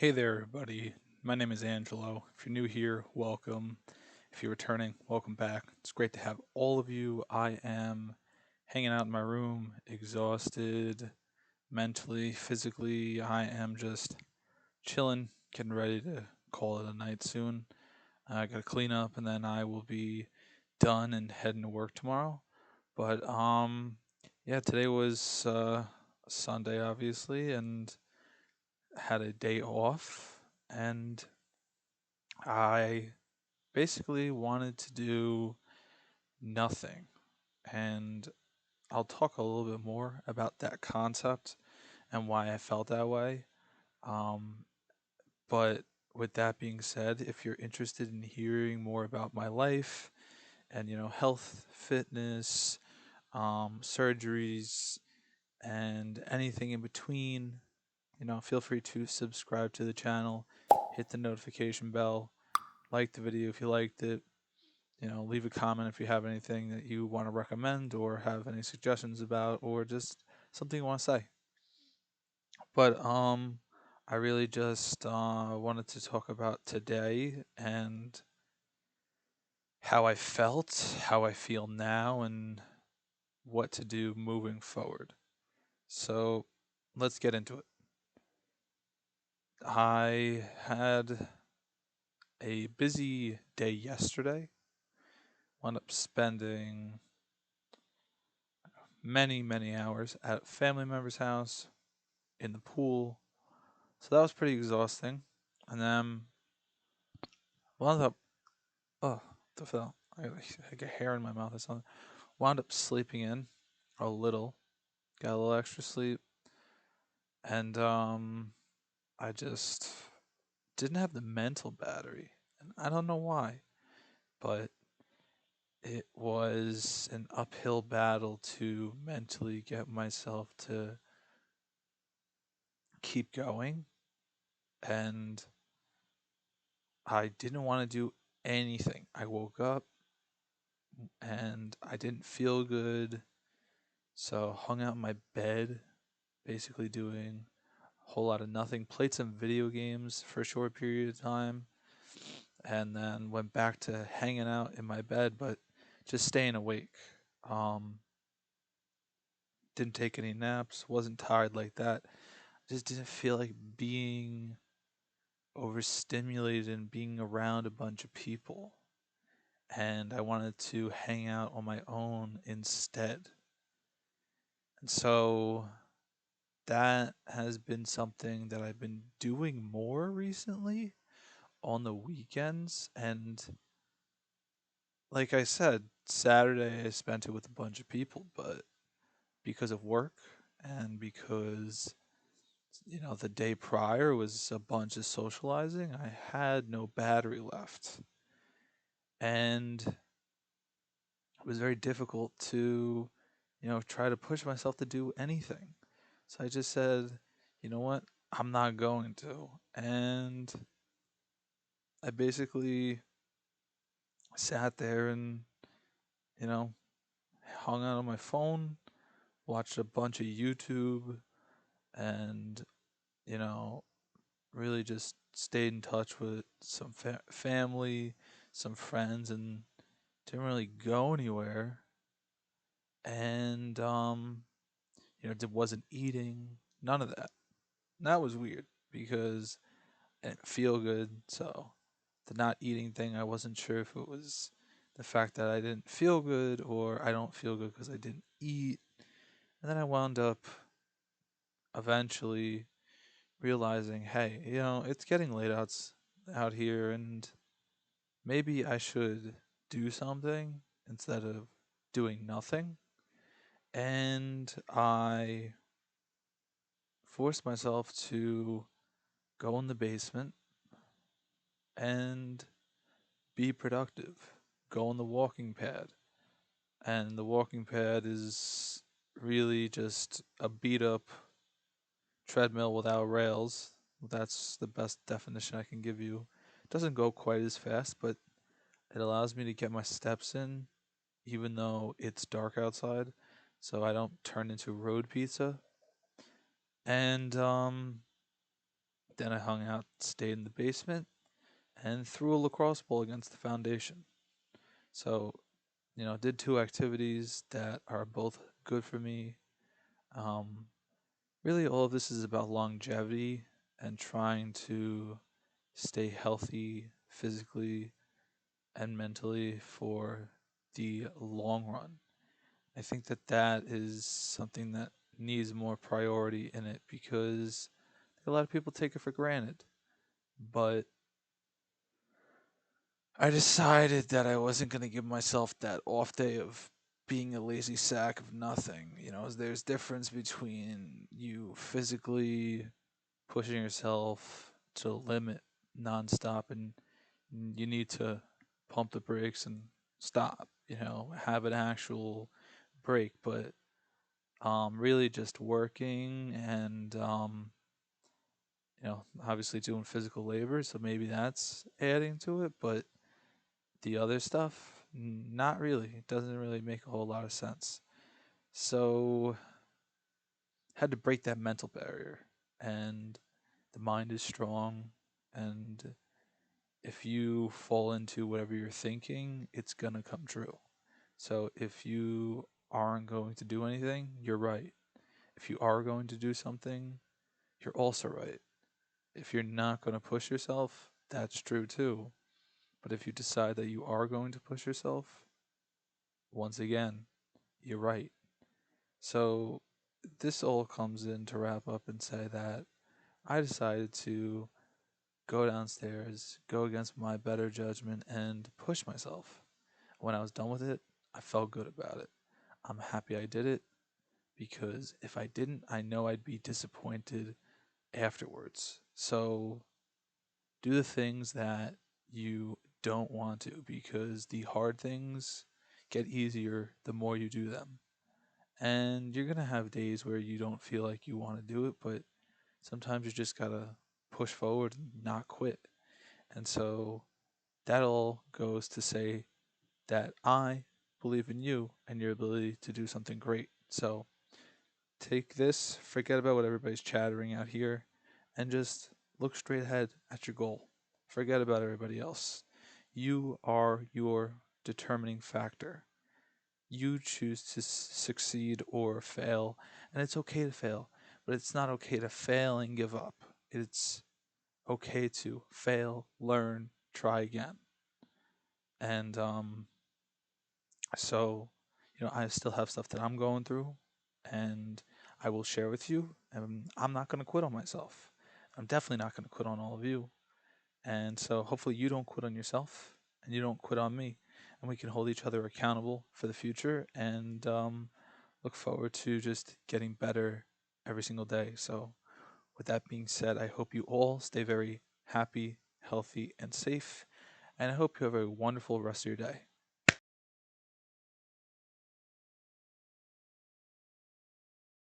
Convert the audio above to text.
Hey there, everybody. My name is Angelo. If you're new here, welcome. If you're returning, welcome back. It's great to have all of you. I am hanging out in my room, exhausted mentally, physically. I am just chilling, getting ready to call it a night soon. I got to clean up and then I will be done and heading to work tomorrow. But yeah, today was Sunday obviously and had a day off and I basically wanted to do nothing. And I'll talk a little bit more about that concept and why I felt that way. Um, but with that being said, if you're interested in hearing more about my life and, health, fitness, surgeries, and anything in between, feel free to subscribe to the channel, hit the notification bell, like the video if you liked it, leave a comment if you have anything that you want to recommend or have any suggestions about or just something you want to say. But I really just wanted to talk about today and how I felt, how I feel now, and what to do moving forward. So let's get into it. I had a busy day yesterday. Wound up spending many, many hours at a family member's house in the pool. So that was pretty exhausting. And then wound up, oh, the fell. I got hair in my mouth or something. Wound up sleeping in a little, got a little extra sleep, and I just didn't have the mental battery, and I don't know why, but it was an uphill battle to mentally get myself to keep going, and I didn't want to do anything. I woke up and I didn't feel good. So hung out in my bed, basically doing a whole lot of nothing. Played some video games for a short period of time, and then went back to hanging out in my bed, but just staying awake. Um, didn't take any naps. Wasn't tired like that. Just didn't feel like being overstimulated and being around a bunch of people. And I wanted to hang out on my own instead. And so that has been something that I've been doing more recently on the weekends. And like I said, Saturday I spent it with a bunch of people, but because of work and because, the day prior was a bunch of socializing, I had no battery left. And it was very difficult to, try to push myself to do anything. So I just said, you know what? I'm not going to. And I basically sat there and, you know, hung out on my phone, watched a bunch of YouTube, and, you know, really just stayed in touch with some family, some friends, and didn't really go anywhere. And, wasn't eating, none of that. And that was weird because I didn't feel good. So the not eating thing, I wasn't sure if it was the fact that I didn't feel good or I don't feel good because I didn't eat. And then I wound up eventually realizing, hey, it's getting late out here and maybe I should do something instead of doing nothing. And I forced myself to go in the basement and be productive. Go on the walking pad. And the walking pad is really just a beat up treadmill without rails. That's the best definition I can give you. It doesn't go quite as fast, but it allows me to get my steps in even though it's dark outside, so I don't turn into road pizza. And Then I hung out, stayed in the basement, and threw a lacrosse ball against the foundation. So, did two activities that are both good for me. Um, Really, all of this is about longevity and trying to stay healthy physically and mentally for the long run. I think that that is something that needs more priority in it because a lot of people take it for granted. But I decided that I wasn't going to give myself that off day of being a lazy sack of nothing. There's difference between you physically pushing yourself to the limit nonstop, and you need to pump the brakes and stop. Have an actual break, but really just working and obviously doing physical labor. So maybe that's adding to it, but the other stuff, not really. It doesn't really make a whole lot of sense. So had to break that mental barrier, and the mind is strong, and if you fall into whatever you're thinking, it's going to come true. So if you aren't going to do anything, you're right. If you are going to do something, you're also right. If you're not going to push yourself, that's true too. But if you decide that you are going to push yourself, once again, you're right. So this all comes in to wrap up and say that I decided to go downstairs, go against my better judgment, and push myself. When I was done with it, I felt good about it. I'm happy I did it because if I didn't, I know I'd be disappointed afterwards. So do the things that you don't want to because the hard things get easier the more you do them. And you're going to have days where you don't feel like you want to do it, but sometimes you just got to push forward and not quit. And so that all goes to say that I believe in you and your ability to do something great. So take this, forget about what everybody's chattering out here, and just look straight ahead at your goal. Forget about everybody else. You are your determining factor. You choose to succeed or fail, and it's okay to fail, but it's not okay to fail and give up. It's okay to fail, learn, try again. And so, I still have stuff that I'm going through, and I will share with you. And I'm not going to quit on myself. I'm definitely not going to quit on all of you. And so, hopefully, you don't quit on yourself, and you don't quit on me, and we can hold each other accountable for the future. And look forward to just getting better every single day. So, with that being said, I hope you all stay very happy, healthy, and safe. And I hope you have a wonderful rest of your day.